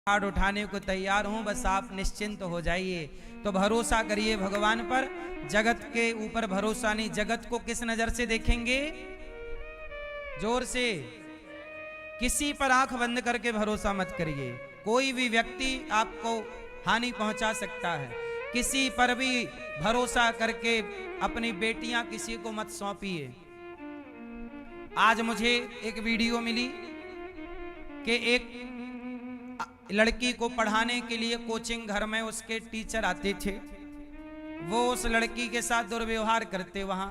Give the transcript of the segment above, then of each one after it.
पहाड़ उठाने को तैयार हूं, बस आप निश्चिंत हो जाइए। तो भरोसा करिए भगवान पर। जगत के ऊपर भरोसा नहीं। जगत को किस नजर से देखेंगे? जोर से। किसी पर आंख बंद करके भरोसा मत करिए। कोई भी व्यक्ति आपको हानि पहुंचा सकता है। किसी पर भी भरोसा करके अपनी बेटियां किसी को मत सौंपिए। आज मुझे एक वीडियो मिली कि एक लड़की को पढ़ाने के लिए कोचिंग घर में उसके टीचर आते थे। वो उस लड़की के साथ दुर्व्यवहार करते, वहां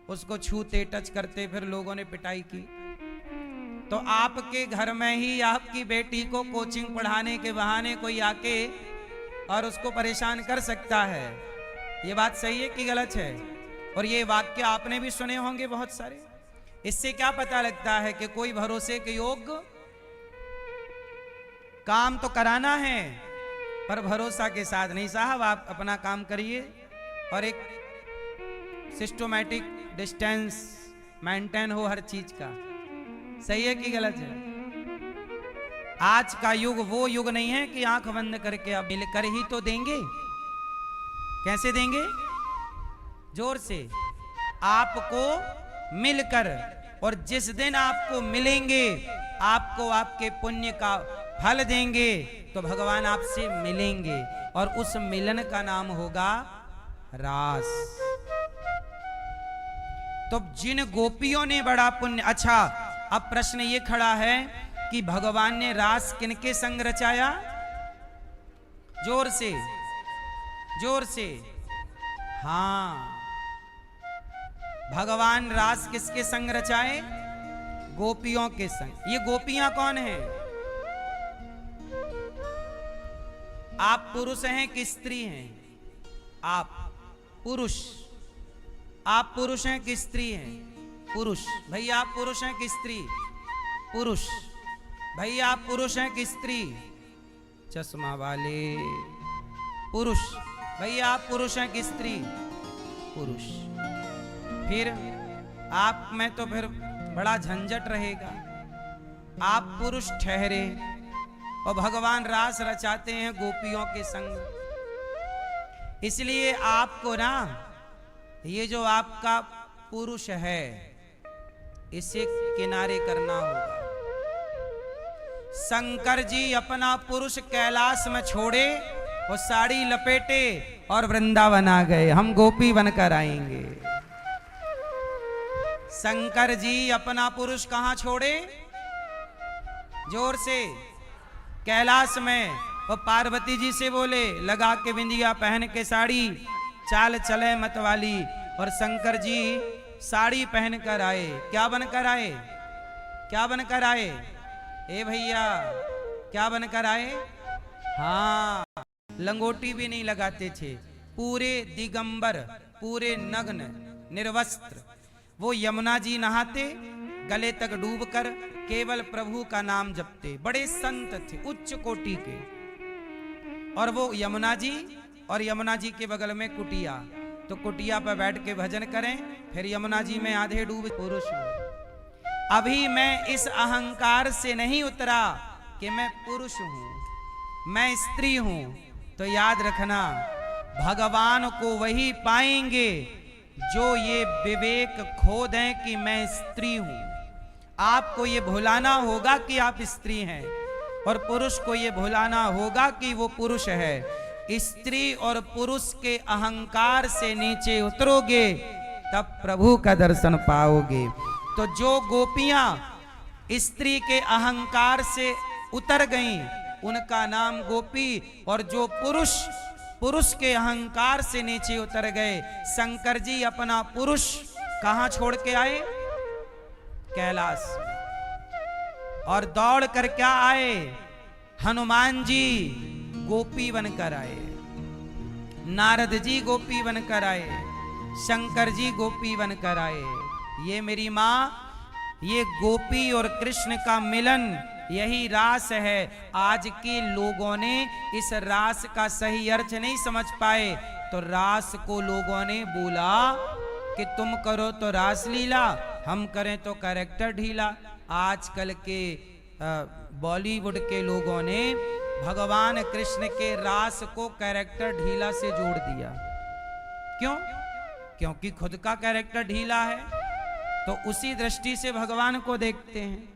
उसको छूते टच करते, फिर लोगों ने पिटाई की। तो आपके घर में ही आपकी बेटी को कोचिंग पढ़ाने के बहाने कोई आके और उसको परेशान कर सकता है। ये बात सही है कि गलत है? और ये वाक्य आपने भी सुने होंगे बहुत सारे। इससे क्या पता लगता है कि कोई भरोसे के योग्य काम तो कराना है, पर भरोसा के साथ नहीं। साहब आप अपना काम करिए और एक सिस्टमैटिक डिस्टेंस मेंटेन हो हर चीज का। सही है कि गलत है? आज का युग वो युग नहीं है कि आंख बंद करके अब मिलकर ही तो देंगे। कैसे देंगे? जोर से। आपको मिलकर, और जिस दिन आपको मिलेंगे आपको आपके पुण्य का फल देंगे, तो भगवान आपसे मिलेंगे और उस मिलन का नाम होगा रास। तो जिन गोपियों ने बड़ा पुण्य। अच्छा, अब प्रश्न ये खड़ा है कि भगवान ने रास किनके संग रचाया? जोर से, जोर से। हां, भगवान रास किसके संग रचाए? गोपियों के संग। ये गोपियां कौन है? आप पुरुष हैं कि स्त्री हैं? आप पुरुष। आप पुरुष हैं कि स्त्री हैं? पुरुष। भैया आप पुरुष हैं कि स्त्री? पुरुष। भैया आप पुरुष हैं कि स्त्री? चश्मा वाले पुरुष। भैया आप पुरुष हैं कि स्त्री? पुरुष। फिर आप में तो फिर बड़ा झंझट रहेगा। आप पुरुष ठहरे और भगवान रास रचाते हैं गोपियों के संग। इसलिए आपको ना ये जो आपका पुरुष है इसे किनारे करना होगा। शंकर जी अपना पुरुष कैलाश में छोड़े और साड़ी लपेटे और वृंदावन आ गए। हम गोपी बनकर आएंगे। शंकर जी अपना पुरुष कहां छोड़े? जोर से। कैलाश में। और पार्वती जी से बोले, लगा के बिंदिया पहन के साड़ी, चाल चले मत वाली। और शंकर जी साड़ी पहन कर आए। क्या बनकर आए? क्या बनकर आए? ए भैया क्या बनकर आए? हाँ, लंगोटी भी नहीं लगाते थे। पूरे दिगंबर, पूरे नग्न, निर्वस्त्र। वो यमुना जी नहाते, गले तक डूबकर केवल प्रभु का नाम जपते। बड़े संत थे, उच्च कोटि के। और वो यमुना जी, और यमुना जी के बगल में कुटिया। तो कुटिया पर बैठ के भजन करें, फिर यमुना जी में आधे डूब। पुरुष हूं। अभी मैं इस अहंकार से नहीं उतरा कि मैं पुरुष हूं, मैं स्त्री हूं। तो याद रखना, भगवान को वही पाएंगे जो ये विवेक खो दें कि मैं स्त्री हूं। आपको ये भुलाना होगा कि आप स्त्री हैं, और पुरुष को ये भुलाना होगा कि वो पुरुष है। स्त्री और पुरुष के अहंकार से नीचे उतरोगे तब प्रभु का दर्शन पाओगे। तो जो गोपियां स्त्री के अहंकार से उतर गईं उनका नाम गोपी, और जो पुरुष पुरुष के अहंकार से नीचे उतर गए, शंकर जी अपना पुरुष कहां छोड़ के आए? कैलाश। और दौड़ कर क्या आए? हनुमान जी गोपी बनकर आए, नारद जी गोपी बनकर आए, शंकर जी गोपी बनकर आए। ये मेरी मां, ये गोपी और कृष्ण का मिलन, यही रास है। आज के लोगों ने इस रास का सही अर्थ नहीं समझ पाए, तो रास को लोगों ने बोला कि तुम करो तो रास लीला, हम करें तो कैरेक्टर ढीला। आजकल के बॉलीवुड के लोगों ने भगवान कृष्ण के रास को कैरेक्टर ढीला से जोड़ दिया। क्यों? क्योंकि खुद का कैरेक्टर ढीला है, तो उसी दृष्टि से भगवान को देखते हैं।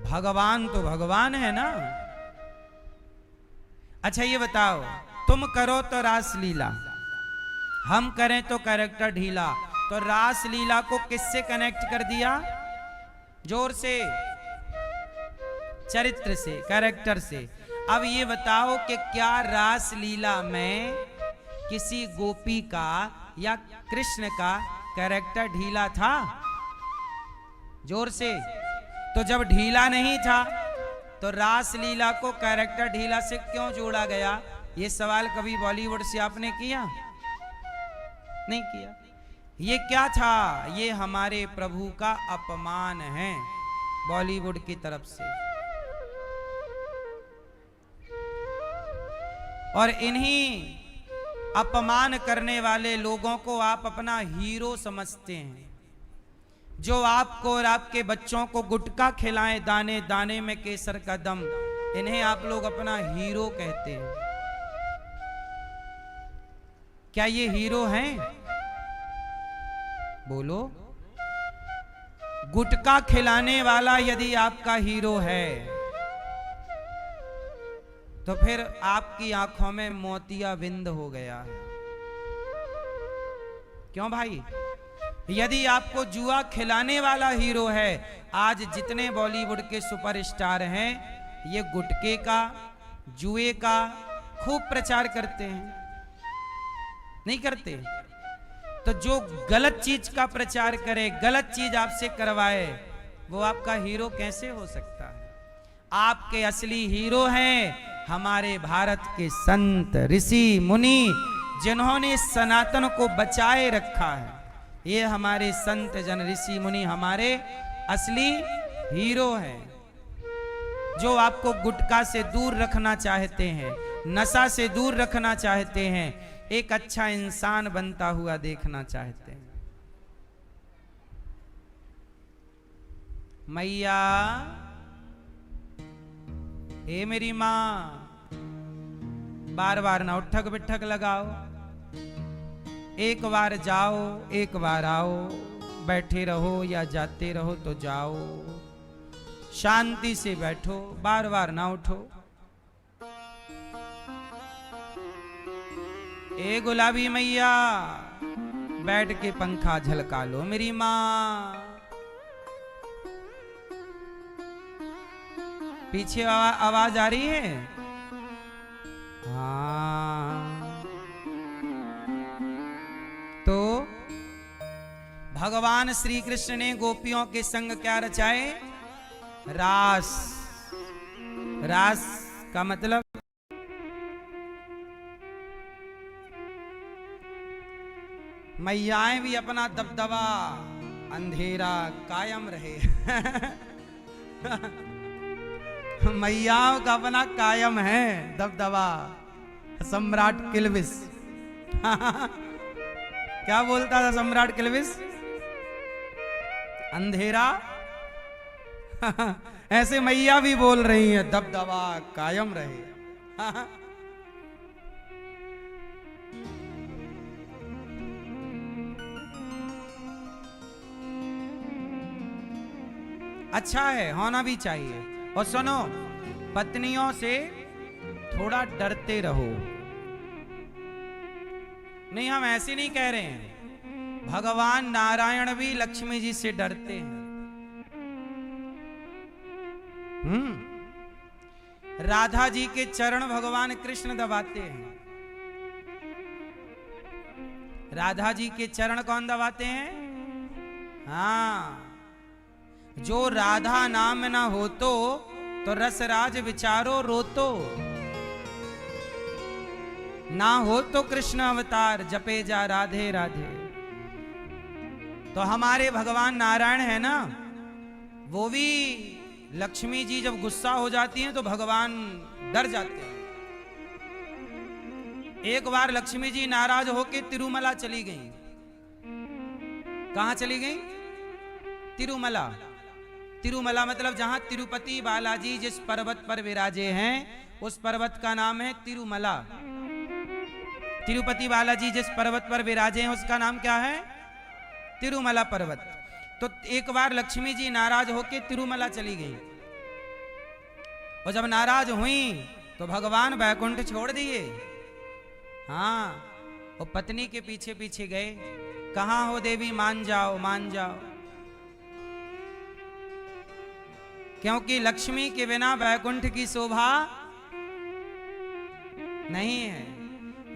भगवान तो भगवान है ना। अच्छा ये बताओ, तुम करो तो रास लीला, हम करें तो कैरेक्टर ढीला, तो रास लीला को किससे कनेक्ट कर दिया? जोर से, चरित्र से, कैरेक्टर से। अब ये बताओ कि क्या रास लीला में किसी गोपी का या कृष्ण का कैरेक्टर ढीला था? जोर से। तो जब ढीला नहीं था तो रास लीला को कैरेक्टर ढीला से क्यों जोड़ा गया? ये सवाल कभी बॉलीवुड से आपने किया? नहीं किया। ये क्या था? ये हमारे प्रभु का अपमान है बॉलीवुड की तरफ से। और इन्हीं अपमान करने वाले लोगों को आप अपना हीरो समझते हैं, जो आपको और आपके बच्चों को गुटखा खिलाएं दाने दाने में केसर का दम, इन्हें आप लोग अपना हीरो कहते हैं। क्या ये हीरो हैं? बोलो। गुटखा खिलाने वाला यदि आपका हीरो है तो फिर आपकी आंखों में मोतिया बिंद हो गया है। क्यों भाई? यदि आपको जुआ खिलाने वाला हीरो है, आज जितने बॉलीवुड के सुपरस्टार हैं ये गुटखे का, जुए का खूब प्रचार करते हैं, नहीं करते? तो जो गलत चीज का प्रचार करे, गलत चीज आपसे करवाए, वो आपका हीरो कैसे हो सकता है? आपके असली हीरो हैं हमारे भारत के संत, ऋषि, मुनि, जिन्होंने सनातन को बचाए रखा है। ये हमारे संत जन, ऋषि, मुनि हमारे असली हीरो हैं, जो आपको गुटखा से दूर रखना चाहते हैं, नशा से दूर रखना चाहते हैं, एक अच्छा इंसान बनता हुआ देखना चाहते हैं। मैया, हे मेरी मां, बार बार ना उठक बिठक लगाओ, एक बार जाओ एक बार आओ, बैठे रहो या जाते रहो तो जाओ, शांति से बैठो, बार बार ना उठो। ए गुलाबी मैया, बैठ के पंखा झलका लो मेरी मां। पीछे आवाज आ रही है? हाँ। तो भगवान श्री कृष्ण ने गोपियों के संग क्या रचाए? रास। रास का मतलब मैयाएं भी अपना दबदबा, अंधेरा कायम रहे। मैयाओं का अपना कायम है दबदबा। सम्राट किल्विस क्या बोलता था सम्राट किल्विस? अंधेरा ऐसे मैया भी बोल रही है, दबदबा कायम रहे। अच्छा है, होना भी चाहिए। और सुनो, पत्नियों से थोड़ा डरते रहो। नहीं, हम ऐसे नहीं कह रहे हैं, भगवान नारायण भी लक्ष्मी जी से डरते हैं। राधा जी के चरण भगवान कृष्ण दबाते हैं। राधा जी के चरण कौन दबाते हैं? हाँ, जो राधा नाम ना हो तो रसराज विचारो रोतो, ना हो तो कृष्ण अवतार जपे जा राधे राधे। तो हमारे भगवान नारायण है ना, वो भी लक्ष्मी जी जब गुस्सा हो जाती हैं तो भगवान डर जाते हैं। एक बार लक्ष्मी जी नाराज होके तिरुमला चली गई। कहां चली गई? तिरुमला। तिरुमला मतलब जहां तिरुपति बालाजी जिस पर्वत पर विराजे हैं उस पर्वत का नाम है तिरुमला। तिरुपति बालाजी जिस पर्वत पर विराजे हैं उसका नाम क्या है? तिरुमला पर्वत। तो एक बार लक्ष्मी जी नाराज होकर तिरुमला चली गई, और जब नाराज हुई तो भगवान बैकुंठ छोड़ दिए। हाँ, वो पत्नी के पीछे पीछे गए, कहां हो देवी, मान जाओ मान जाओ। क्योंकि लक्ष्मी के बिना बैकुंठ की शोभा नहीं है,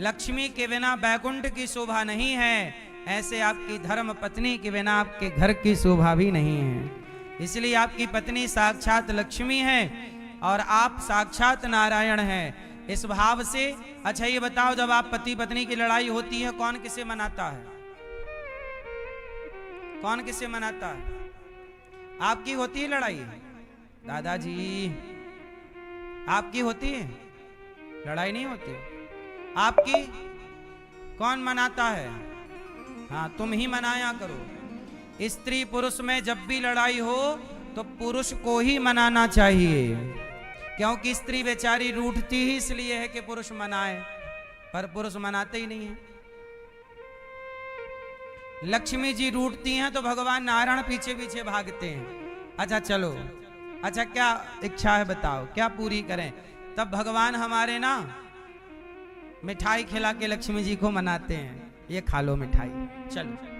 लक्ष्मी के बिना बैकुंठ की शोभा नहीं है। ऐसे आपकी धर्म पत्नी के बिना आपके घर की शोभा भी नहीं है। इसलिए आपकी पत्नी साक्षात लक्ष्मी है और आप साक्षात नारायण हैं। इस भाव से अच्छा ये बताओ, जब आप पति पत्नी की लड़ाई होती है कौन किसे मनाता है? कौन किसे मनाता है? आपकी होती है लड़ाई? दादाजी आपकी होती है लड़ाई? नहीं होती। आपकी कौन मनाता है? हाँ, तुम ही मनाया करो। स्त्री पुरुष में जब भी लड़ाई हो तो पुरुष को ही मनाना चाहिए, क्योंकि स्त्री बेचारी रूठती ही इसलिए है कि पुरुष मनाए, पर पुरुष मनाते ही नहीं है। लक्ष्मी जी रूठती हैं तो भगवान नारायण पीछे पीछे भागते हैं। अच्छा चलो, अच्छा क्या इच्छा है बताओ, क्या पूरी करें? तब भगवान हमारे ना मिठाई खिला के लक्ष्मी जी को मनाते हैं, ये खा लो मिठाई, चलो।